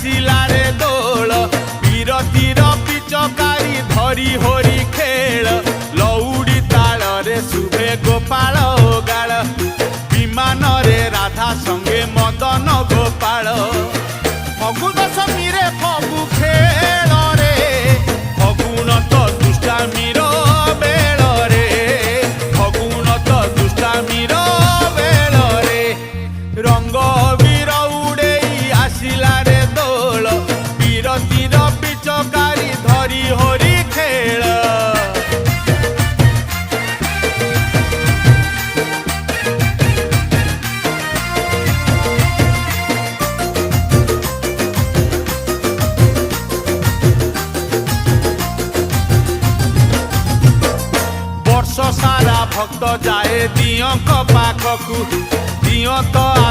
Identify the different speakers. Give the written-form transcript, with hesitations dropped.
Speaker 1: आसिला रे दोल बीरतीर पिचकारी धरी होरी खेल लौड़ी ताल रे शुभे गोपाल गाल विमान रे राधा संगे मदन गोपाल फगु दशमी रे फगु खेल रे फगुन तो दुष्टामीर बेल रे फगुन तो दुष्टामीर बेल रे रंग वीर उड़े आसिला रे दोल बीरतीर पिचकारी धरी होरी खेल। वर्ष सारा भक्त जाए दियं पाखकू दियं तो